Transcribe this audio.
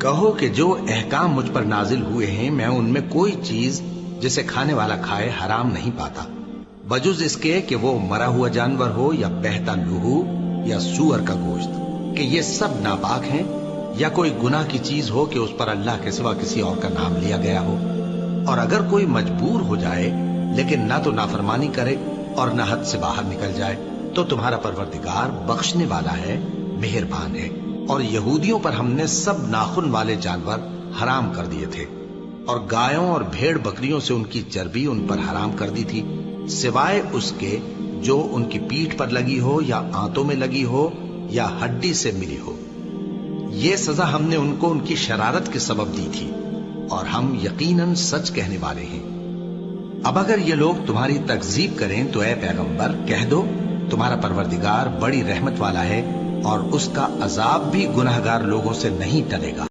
कहो कि जो अहकाम मुझ पर नाजिल हुए हैं मैं उनमें कोई चीज जिसे खाने वाला खाए हराम नहीं पाता, बजुज इसके कि वो मरा हुआ जानवर हो या बहता लहू या सूअर का गोश्त, कि ये सब नापाक हैं, या कोई गुनाह की चीज हो कि उस पर अल्लाह के सिवा किसी और का नाम लिया गया हो। और अगर कोई मजबूर हो जाए लेकिन ना तो नाफरमानी करे और ना हद से बाहर निकल जाए, तो तुम्हारा परवरदिगार बख्शने वाला है, मेहरबान है। और यहूदियों पर हमने सब नाखून वाले जानवर हराम कर दिए थे, और गायों और भेड़ बकरियों से उनकी चर्बी उन पर हराम कर दी थी, सिवाय उसके जो उनकी पीठ पर लगी हो या आंतों में लगी हो या हड्डी से मिली हो। ये सजा हमने उनको उनकी शरारत के सबब दी थी, और हम यकीनन सच कहने वाले हैं। अब अगर ये लोग तुम्हारी तकजीब करें तो ए पैगंबर कह दो, तुम्हारा परवरदिगार बड़ी रहमत वाला है और उसका अजाब भी गुनहगार लोगों से नहीं टलेगा।